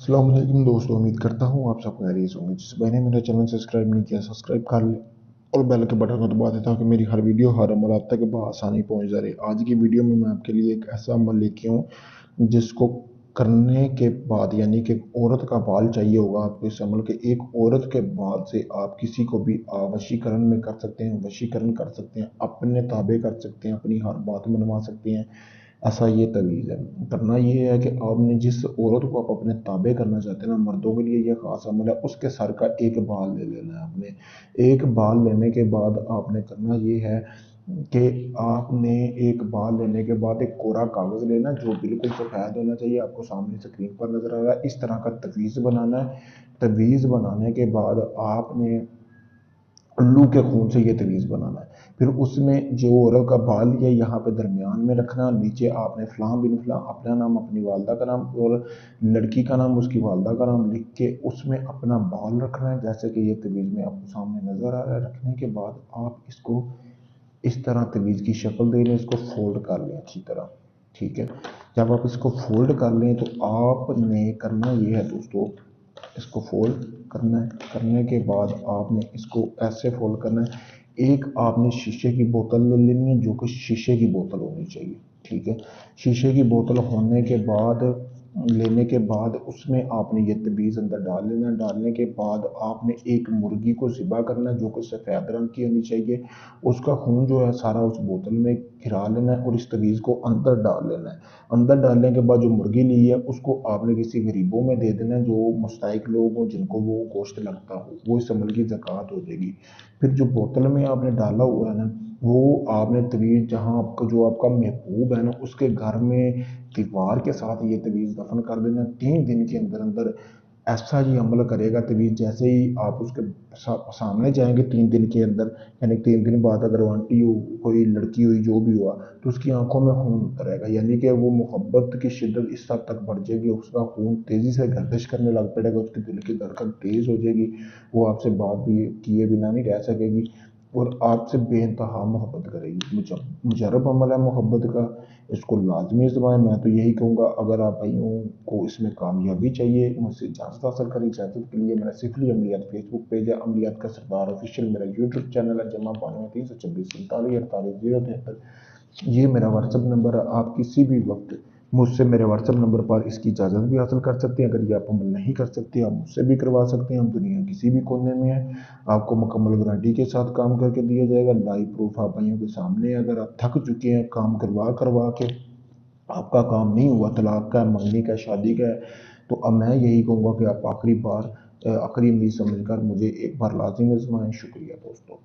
अस्सलाम वालेकुम दोस्तों, उम्मीद करता हूँ आप सब खैरियत होंगे। जिस भाई ने मेरा चैनल सब्सक्राइब नहीं किया, सब्सक्राइब कर ले और बेल के बटन को दबा दें ताकि मेरी हर वीडियो हर अमल आप तक बआसानी पहुँच जाए। आज की वीडियो में मैं आपके लिए एक ऐसा अमल लेके हूँ जिसको करने के बाद, यानी कि एक औरत का बाल चाहिए होगा आपको इस अमल के। एक औरत के बाल से आप किसी को भी वशीकरण में कर सकते हैं, वशीकरण कर सकते हैं, अपने ताबे कर सकते हैं, अपनी हर बात मनवा सकते हैं। ऐसा ये तवीज़ है। करना ये है कि आपने जिस औरत को आप अपने ताबे करना चाहते हैं ना, मर्दों के लिए ये ख़ास अमल है, उसके सर का एक बाल ले लेना है आपने। एक बाल लेने के बाद आपने करना ये है कि आपने एक बाल लेने के बाद एक कोरा कागज़ लेना जो बिल्कुल सफ़ेद होना चाहिए, आपको सामने स्क्रीन पर नज़र आ रहा है। इस तरह का तवीज़ बनाना है। तवीज़ बनाने के बाद आपने उल्लू के खून से ये तवीज़ बनाना है। फिर उसमें जो औरत का बाल है यहाँ पे दरमियान में रखना, नीचे आपने फ़लाँ बिन फ़लाँ अपना नाम, अपनी वालदा का नाम और लड़की का नाम, उसकी वालदा का नाम लिख के उसमें अपना बाल रखना है, जैसे कि ये तवीज़ में आपको सामने नज़र आ रहा है। रखने के बाद आप इसको इस तरह तवीज़ की शक्ल दे लें, इसको फोल्ड कर लें अच्छी तरह। ठीक है, जब आप इसको फोल्ड कर लें तो आपने करना ये है दोस्तों, इसको फोल्ड करना है। करने के बाद आपने इसको ऐसे फोल्ड करना है। एक आपने शीशे की बोतल ले लेनी है, जो कि शीशे की बोतल होनी चाहिए। ठीक है, शीशे की बोतल होने के बाद, लेने के बाद उसमें आपने ये तवीज़ अंदर डाल लेना। डालने के बाद आपने एक मुर्गी को ज़िबा करना है जो कि सफ़ेद रंग की होनी चाहिए। उसका खून जो है सारा उस बोतल में गिरा लेना है और इस तवीज़ को अंदर डाल लेना है। अंदर डालने के बाद जो मुर्गी ली है उसको आपने किसी गरीबों में दे देना है, जो मुस्तहिक लोग हों, जिनको वो गोश्त लगता हो, वो इस अमल की ज़कात हो जाएगी। फिर जो बोतल में आपने डाला हुआ है ना, वो आपने तवीज़ जहाँ आपका जो आपका महबूब है ना, उसके घर में दीवार के साथ ये तवीज़ दफन कर देना। 3 दिन के अंदर अंदर ऐसा ही अमल करेगा तवीज़। जैसे ही आप उसके सामने जाएंगे 3 दिन के अंदर, यानी 3 दिन बाद अगर वो आंटी हो, कोई लड़की हुई, जो भी हुआ, तो उसकी आंखों में खून उतरेगा, यानी कि वो मोहब्बत की शिद्दत इस हद तक बढ़ जाएगी, उसका खून तेज़ी से गर्दिश करने लग पड़ेगा, उसके दिल की धड़कन तेज़ हो जाएगी, वो आपसे बात भी किए बिना नहीं रह सकेगी और आपसे बेइंतहा मोहब्बत करेगी। मुजरब अमल है मोहब्बत का, इसको लाजमी आजमाएं। मैं तो यही कहूँगा, अगर आप भाइयों को इसमें कामयाबी चाहिए, मुझसे इजाज़त हासिल करें। इजाज़त के लिए मेरा सिफली अमलियात फेसबुक पेज है, अमलियात का सरदार ऑफिशियल मेरा यूट्यूब चैनल है, जमा 92 326 47 48 73। ये मेरा व्हाट्सअप नंबर है। आप किसी भी वक्त मुझसे मेरे व्हाट्सअप नंबर पर इसकी इजाज़त भी हासिल कर सकते हैं। अगर ये आप अमल नहीं कर सकते, आप मुझसे भी करवा सकते हैं। हम दुनिया किसी भी कोने में हैं, आपको मुकम्मल गारंटी के साथ काम करके दिया जाएगा। लाइव प्रूफ आप भाइयों के सामने है। अगर आप थक चुके हैं काम करवा करवा के, आपका काम नहीं हुआ, तलाक का है, मंगनी का है, शादी का है, तो अब मैं यही कहूँगा कि आप आखिरी बार, आखिरी उम्मीद समझकर मुझे एक बार लाजिम आजमाएं। शुक्रिया दोस्तों।